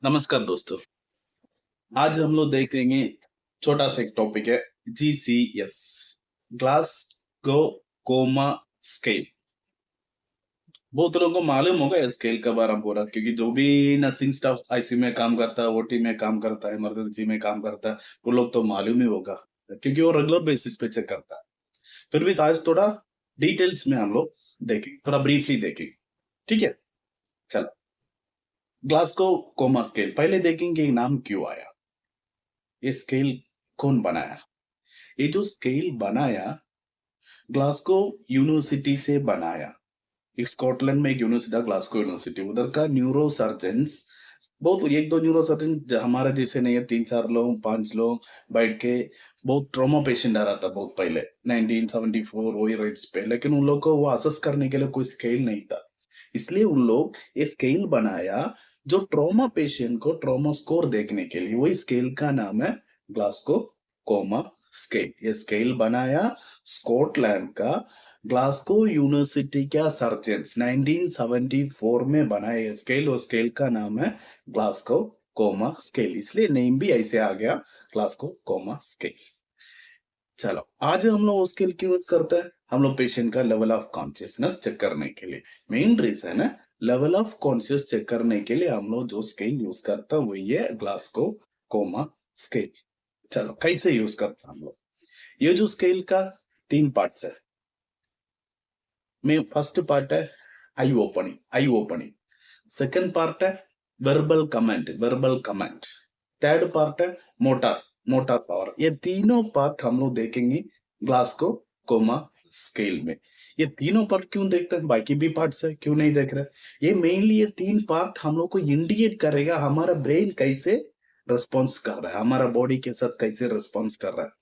नमस्कार दोस्तों। आज हम लोग देखेंगे छोटा सा एक टॉपिक है GCS, ग्लासगो कोमा स्केल। बहुत लोगों को मालूम होगा इस स्केल का बारे में पूरा, क्योंकि जो भी नर्सिंग स्टाफ आईसीयू में काम करता है, ओटी में काम करता है, इमरजेंसी में काम करता है, वो लोग तो मालूम ही होगा क्योंकि वो रेगुलर बेसिस पे चेक करता है। फिर भी आज थोड़ा डिटेल्स में हम लोग देखेंगे, थोड़ा ब्रीफली देखेंगे। ठीक है, चलो। ग्लासगो कोमा स्केल पहले देखेंगे, नाम क्यों आया, ये स्केल कौन बनाया। ये जो स्केल बनाया, ग्लासगो यूनिवर्सिटी से बनाया। एक स्कॉटलैंड में एक यूनिवर्सिटी, ग्लासगो यूनिवर्सिटी, उधर का न्यूरो सर्जन, बहुत एक दो न्यूरो सर्जन हमारे जैसे नहीं है, 3-4 लोग 5 लोग बैठ के बहुत ट्रॉमा पेशेंट आ रहा था बहुत पहले 1974 वही रेट्स पे, लेकिन उन लोग को वो असेस करने के लिए कोई स्केल नहीं था। इसलिए उन लोग ये स्केल बनाया जो ट्रॉमा पेशेंट को ट्रॉमा स्कोर देखने के लिए। वही स्केल का नाम है ग्लासगो कोमा स्केल। ये स्केल बनाया स्कॉटलैंड का ग्लासगो यूनिवर्सिटी का सर्जन्स 1974 में बनाया ये स्केल। और स्केल का नाम है ग्लासगो कोमा स्केल, इसलिए नेम भी ऐसे आ गया, ग्लासगो कोमा स्केल। चलो, आज हम लोग स्केल क्यों यूज करते हैं? हम लोग पेशेंट का लेवल ऑफ कॉन्शियसनेस चेक करने के लिए। मेन रीजन है लेवल ऑफ कॉन्शियस चेक करने के लिए हम लोग जो स्केल यूज करते हैं वही है ग्लासगो कोमा स्केल। चलो, कैसे यूज करते हैं हम लोग? ये जो स्केल का 3 पार्ट्स है। में फर्स्ट पार्ट है आई ओपनिंग। सेकंड पार्ट है वर्बल कमेंट। थर्ड पार्ट है मोटर पावर। ये तीनों पार्ट हम लोग देखेंगे ग्लासगो कोमा स्केल में। ये तीनों पार्ट क्यों देखते हैं, बाकी भी पार्ट्स है क्यों नहीं देख रहे? ये मेनली ये 3 पार्ट हम लोग को इंडिकेट करेगा हमारा ब्रेन कैसे रिस्पॉन्स कर रहा है, हमारा बॉडी के साथ कैसे रिस्पॉन्स कर रहा है।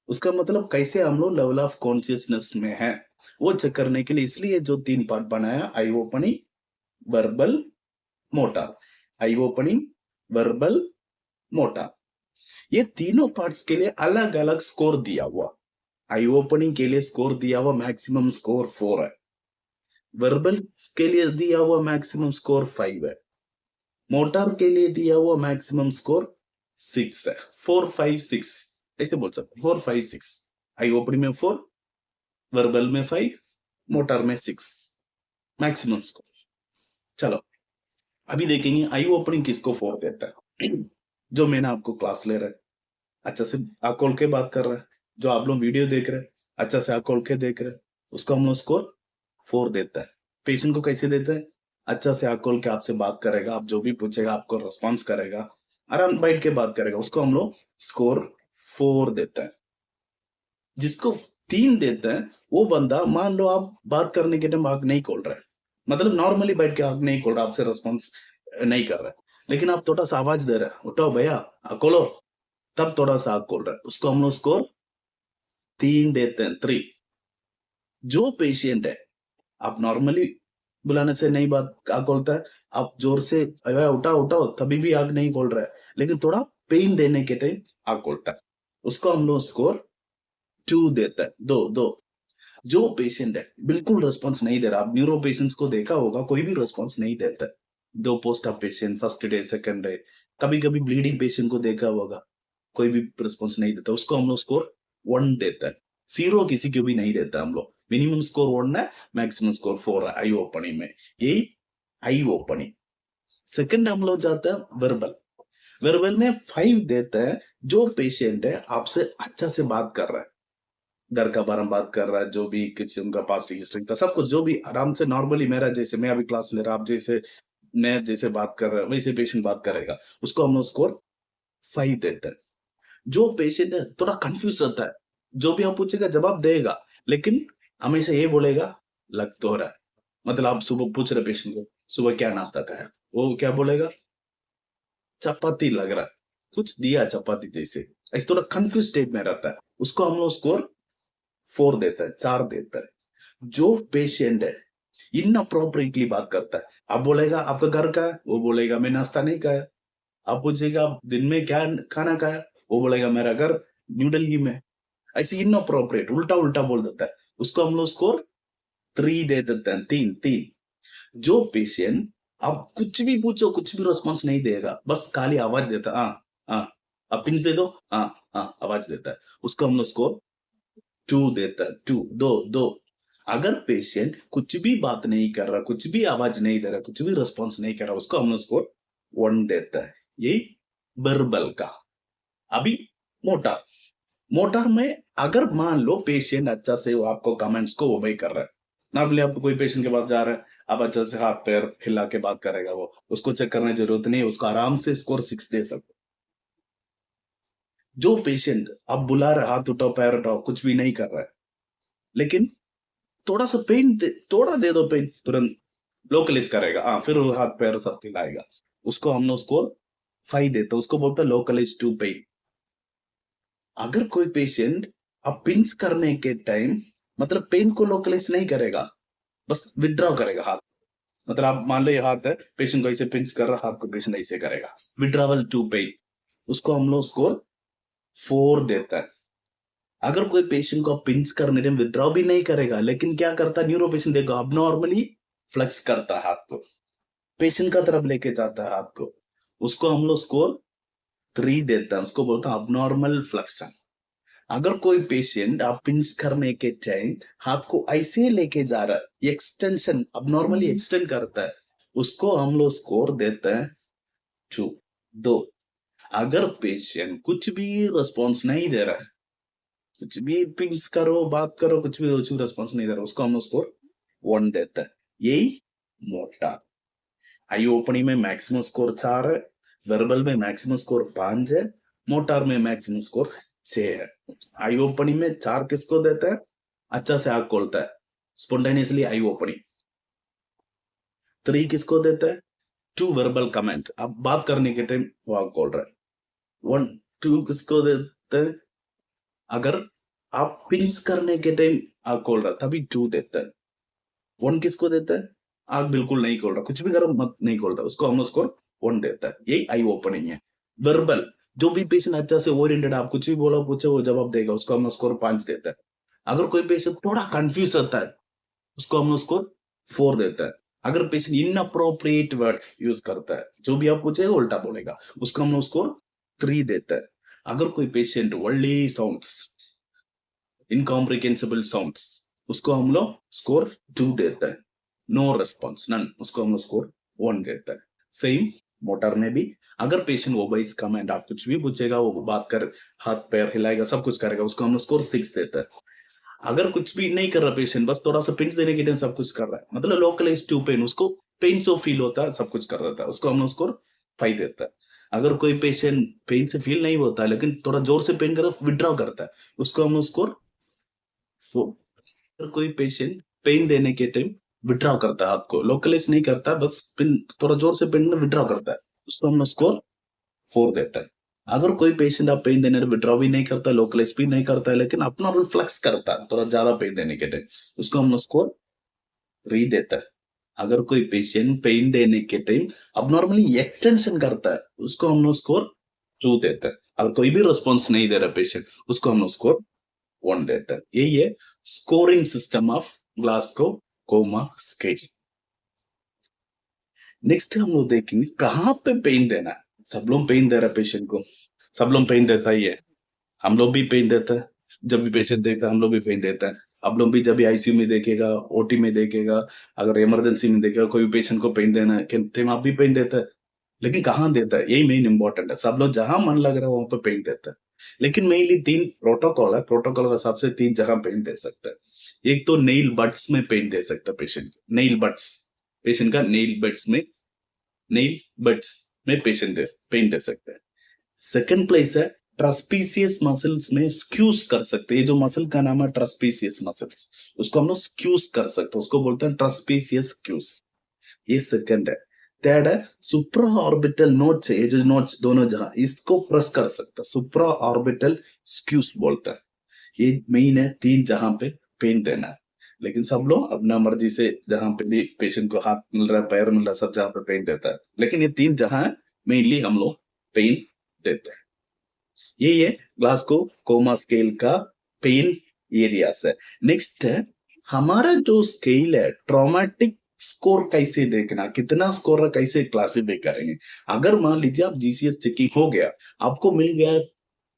उसका मतलब कैसे हम लोग लेवल ऑफ कॉन्शियसनेस में है वो चेक करने के लिए। इसलिए जो 3 पार्ट बनाया, आई ओपनिंग, वर्बल, मोटर। आई ओपनिंग, वर्बल, मोटर, ये तीनों पार्ट्स के लिए अलग अलग स्कोर दिया हुआ। आई ओपनिंग के लिए स्कोर दिया हुआ मैक्सिमम स्कोर 4 है। वर्बल के लिए दिया हुआ मैक्सिमम स्कोर 5 है। मोटर के लिए दिया हुआ मैक्सिमम स्कोर 6 है। 4-5-6 ऐसे बोल सकते, 4-5-6। आई ओपनिंग में 4, वर्बल में 5, मोटर में 6 मैक्सिमम स्कोर। चलो, अभी देखेंगे आई ओपनिंग किसको 4 देता है। जो मैंने आपको क्लास ले रहा है, अच्छा से आँख खोल के बात कर रहा है, जो आप लोग वीडियो देख रहे हैं अच्छा से आँख खोल के देख रहे हैं, उसको हम लोग स्कोर 4 देता है। पेशेंट को कैसे देता है? अच्छा से आँख खोल के आपसे बात करेगा, आप जो भी पूछेगा आपको रिस्पॉन्स करेगा, आराम बैठ के बात करेगा, उसको हम लोग स्कोर 4 देता है। जिसको 3 देता है वो बंदा, मान लो आप बात करने के टाइम आँख नहीं खोल रहे, मतलब नॉर्मली बैठ के आँख नहीं खोल रहा, आपसे रिस्पॉन्स नहीं कर रहा है, लेकिन आप थोड़ा सा आवाज दे रहे हैं, उठाओ भैया आँख खोलो, तब थोड़ा सा आँख खोल रहा है, उसको हम लोग स्कोर 3 देते हैं, 3। जो पेशेंट है आप नॉर्मली बुलाने से नहीं बात आँख खोलता है, आप जोर से उठाओ उठाओ तभी भी आँख नहीं खोल रहा है, लेकिन थोड़ा पेन देने के टाइम आँख खोलता है, उसको हम लोग स्कोर 2 देता है, 2-2। जो पेशेंट है बिल्कुल रिस्पॉन्स नहीं दे रहा, आप न्यूरो पेशेंट्स को देखा होगा, कोई भी रिस्पॉन्स नहीं देता है। 2 post op patient, first day second day, कभी कभी ब्लीडिंग पेशेंट को देखा होगा, कोई भी रिस्पॉन्स नहीं देता, उसको हम लोग स्कोर 1 देता है। 0 किसी को भी नहीं देता हम लोग, मिनिमम स्कोर 1 है, मैक्सिमम स्कोर 4 है आई ओपनिंग में। यही आई ओपनिंग। सेकंड हम लोग जाते हैं वर्बल में 5 देता है। जो पेशेंट है आपसे अच्छा से बात कर रहा है, घर का बारे में बात कर रहा है, जो भी कुछ उनका पास्ट हिस्ट्री का सब कुछ, जो भी आराम से नॉर्मली मेरा जैसे मैं अभी क्लास ले रहा, आप जैसे मैं जैसे बात कर रहा, वैसे पेशेंट बात करेगा, उसको हम लोग स्कोर 5 देते हैं। जो पेशेंट है थोड़ा कंफ्यूज रहता है, जो भी आप पूछेगा जवाब देगा, लेकिन हमेशा ये बोलेगा लग तो रहा है, मतलब आप सुबह पूछ रहे पेशेंट को सुबह क्या नाश्ता खाया, वो क्या बोलेगा? चपाती लग रहा है, कुछ दिया चपाती जैसे, ऐसे थोड़ा कंफ्यूज स्टेट में रहता है, उसको हम लोग स्कोर 4 देता है, 4 देता है। जो पेशेंट है इनअप्रोप्रिएटली बात करता है, आप बोलेगा आपका घर का है, वो बोलेगा मैं नाश्ता नहीं खाया। आप पूछेगा आप दिन में क्या खाना खाया, वो बोलेगा मेरा घर न्यू दिल्ली में। ऐसे इनअप्रोप्रिएट उल्टा उल्टा बोल देता है, उसको हम लोग स्कोर 3 दे देते हैं, 3-3। जो पेशेंट आप कुछ भी पूछो, कुछ भी रिस्पॉन्स नहीं देगा, बस खाली आवाज देता हाँ हाँ, आप पिंच दे दो हाँ हाँ, आवाज देता है, उसको हम लोग स्कोर 2 देता है, 2 दो दो। अगर पेशेंट कुछ भी बात नहीं कर रहा, कुछ भी आवाज नहीं दे रहा, कुछ भी रिस्पॉन्स नहीं कर रहा, उसको हम लोग स्कोर 1 देता है। यही वर्बल का। अभी मोटर, मोटर में अगर मान लो पेशेंट अच्छा से वो आपको कमेंट्स को ओबे कर रहा है, ना बोले आप कोई पेशेंट के पास जा रहे हैं, आप अच्छा से हाथ पैर हिला के बात करेगा, वो उसको चेक करने की जरूरत नहीं है, उसको आराम से स्कोर 6 दे सकते। जो पेशेंट आप बुला रहे, हाथ उठाओ पैर उठाओ, कुछ भी नहीं कर रहा है, लेकिन थोड़ा सा पेन थोड़ा दे दो, पेन तुरंत लोकलाइज करेगा, हाँ फिर वो हाथ पैर सब हिलाएगा, उसको हम लोग स्कोर 5 देते हैं, उसको बोलते हैं लोकलाइज टू पेन। अगर कोई पेशेंट आप पिंच करने के टाइम मतलब पेन को लोकलाइज नहीं करेगा, बस विड्रॉ करेगा हाथ, मतलब आप मान लो ये हाथ है, पेशेंट को ऐसे पिंच कर रहा, हाथ को पेशेंट ऐसे करेगा, विड्रॉवल टू पेन, उसको हम लोग स्कोर 4 देता है। अगर कोई पेशेंट को पिंच करने टाइम विड्रॉ भी नहीं करेगा, लेकिन क्या करता है, न्यूरो पेशेंट देखो अब नॉर्मली फ्लेक्स करता है हाथ को, पेशेंट का तरफ लेके जाता है हाथ को, उसको हम लोग स्कोर 3 देता है, उसको बोलता है अबनॉर्मल फ्लेक्शन। अगर कोई पेशेंट आप पिंच करने के टाइम हाथ को ऐसे लेके जा रहा है, एक्सटेंशन अब नॉर्मली एक्सटेंड करता है, उसको हम लोग स्कोर देते हैं 2 दो। अगर पेशेंट कुछ भी रिस्पॉन्स नहीं दे रहा है, कुछ भी पिंच करो बात करो, कुछ भी रिस्पॉन्स नहीं दे रहा, उसको हम लोग स्कोर 1 देता है। यही मोटा आई ओपनिंग में मैक्सिमम स्कोर 4 है, वर्बल में मैक्सिमम स्कोर 5 है, मोटार में मैक्सिमम स्कोर 6 है। आई ओपनिंग में 4 किसको देता है, अच्छा से आग खोलता है, स्पॉन्टेनियसली आई ओपनिंग। 3 किसको देता है, 2 वर्बल कमेंट, अब बात करने के टाइम वो आग खोल रहा है। 1 2 किसको देता है, अगर आप पिंच करने के टाइम आग खोल रहा तभी 2 देता है। 1 किसको देता है, आग बिल्कुल नहीं खोल रहा, कुछ भी करो मत नहीं खोल रहा, उसको हम स्कोर 1 देता है। यही आई ओपनिंग है। वर्बल, जो भी पेशेंट अच्छा से ओरिएंटेड, आप कुछ भी बोलो पूछे वो जवाब देगा, उसको हम स्कोर 5 देता है। अगर कोई पेशेंट थोड़ा कंफ्यूज रहता है, उसको हम स्कोर 4 देता है। अगर पेशेंट इनअप्रोप्रिएट वर्ड्स यूज करता है, जो भी आप पूछेगा उल्टा बोलेगा, उसको हम स्कोर 3 देता है। अगर कोई patient worldly sounds, incomprehensible sounds, उसको हम लोग स्कोर 2 देता है। नो रेस्पॉन्स नन, उसको हम लोग स्कोर 1 देता है। सेम मोटर में भी अगर पेशेंट ओबेज कमेंट, आप कुछ भी पूछेगा वो बात कर, हाथ पैर हिलाएगा, सब कुछ करेगा, उसको हम लोग स्कोर 6 देता है। अगर कुछ भी नहीं कर रहा पेशेंट, बस थोड़ा सा पिंच देने के लिए सब कुछ कर रहा है, मतलब लोकलाइज टू पेन, उसको पेन से फील होता है, सब कुछ कर रहा था, उसको हम लोग स्कोर 5 देता है। अगर कोई पेशेंट पेन से फील नहीं होता है, लेकिन थोड़ा जोर से पेन कर विड्रॉ करता है, उसको हम लोग स्कोर 4। अगर कोई पेशेंट पेन देने के टाइम विड्रॉ करता है, हाथ को लोकलाइज नहीं करता, बस पिन थोड़ा जोर से पेन में विड्रॉ करता है, उसको हम स्कोर 4 देता है। अगर कोई पेशेंट आप पेन देने विड्रॉ भी नहीं करता, लोकलाइज भी नहीं करता है, लेकिन अपना रिफ्लेक्स करता है थोड़ा ज्यादा पेन देने के टाइम, उसको हम स्कोर 3 देता है। अगर कोई पेशेंट पेन देने के टाइम अब नॉर्मली एक्सटेंशन करता है, उसको हम लोग स्कोर 2 देता है। अगर कोई भी रिस्पॉन्स नहीं दे रहा पेशेंट, उसको हम लोग स्कोर 1 देता है। यही है scoring system of Glasgow coma scale. Next हम लोग देखेंगे कहाँ पे पेन देना है। सब लोग पेन दे रहा है पेशेंट को, सब लोग पेन देता ही है, हम लोग भी पेन देता है, जब भी पेशेंट देखता है हम लोग भी पेन देता है। आप लोग भी जब भी आईसीयू में देखेगा, ओटी में देखेगा, अगर इमरजेंसी में देखेगा कोई भी पेशेंट को पेन देना है टाइम, आप भी पेन देता है, लेकिन कहाँ देता है, यही मेन इंपॉर्टेंट है। सब लोग जहां मन लग रहा है वहां पे पेन देता है, लेकिन मेनली 3 प्रोटोकॉल है, प्रोटोकॉल के हिसाब से 3 जगह पेन दे सकता है। एक तो नेल बड्स में पेन दे सकता है पेशेंट, नेल बड्स, पेशेंट का नेल बड्स में, नेल बड्स में पेन दे सकता है। सेकंड प्लेस है ट्रास्पीसियस मसल्स में स्क्यूज कर सकते हैं, ये जो मसल का नाम है ट्रास्पीसियस मसल्स, उसको हम लोग स्क्यूज कर सकते हैं, उसको बोलते हैं ट्रास्पीसियस स्क्यूज। ये सेकंड है। थर्ड है सुप्रा ऑर्बिटल नोट्स, ये जो नोट्स दोनों जहां, इसको प्रेस कर सकता है, सुप्रा ऑर्बिटल स्क्यूज बोलता है। ये मेन है 3 जहां पे पेन देना है, लेकिन सब लोग अपना मर्जी से जहां पे भी पेशेंट को हाथ मिल रहा है पैर मिल रहा है सब जहां पे पेन देता है, लेकिन ये 3 जहां है मेनली हम लोग पेन देते हैं। यही है ग्लासगो कोमा स्केल का पेन एरियास है। नेक्स्ट है हमारा जो स्केल है ट्रॉमेटिक स्कोर कैसे देखना, कितना स्कोर कैसे क्लासिफाई करेंगे। अगर मान लीजिए आप जीसीएस चेकिंग हो गया, आपको मिल गया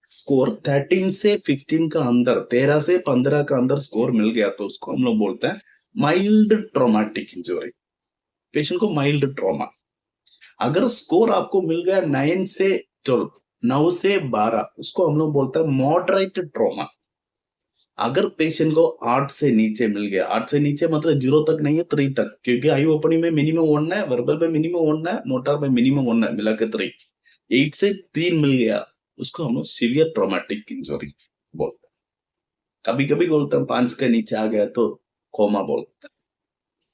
स्कोर 13 से 15 का अंदर, 13 से 15 का अंदर स्कोर मिल गया, तो उसको हम लोग बोलते हैं माइल्ड ट्रॉमेटिक इंजरी, पेशेंट को माइल्ड ट्रॉमा। अगर स्कोर आपको मिल गया 9 से 12, 9 से 12, उसको हम लोग बोलते हैं मॉडरेट ट्रॉमा। अगर पेशेंट को 8 से नीचे मिल गया, 8 से नीचे मतलब 0 तक नहीं है, 3 तक, क्योंकि आई ओपनिंग में मिनिमम 1 है, वर्बल में मिनिमम 1 है, मोटर में मिनिमम 1 है, मिला के 3, 8 से 3 मिल गया, उसको हम लोग सीवियर ट्रॉमेटिक इंजरी बोलते हैं। कभी कभी बोलते हैं 5 के नीचे आ गया तो कोमा बोलते हैं।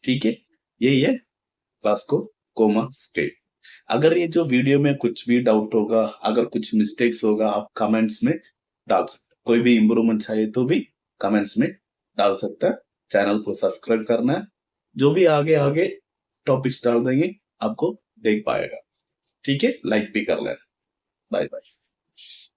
ठीक है, यही है ग्लासगो कोमा स्केल। अगर ये जो वीडियो में कुछ भी डाउट होगा, अगर कुछ मिस्टेक्स होगा, आप कमेंट्स में डाल सकते हैं। कोई भी इंप्रूवमेंट चाहिए तो भी कमेंट्स में डाल सकता है। चैनल को सब्सक्राइब करना है, जो भी आगे आगे टॉपिक्स डाल देंगे आपको देख पाएगा। ठीक है, लाइक भी कर लेना। Bye bye.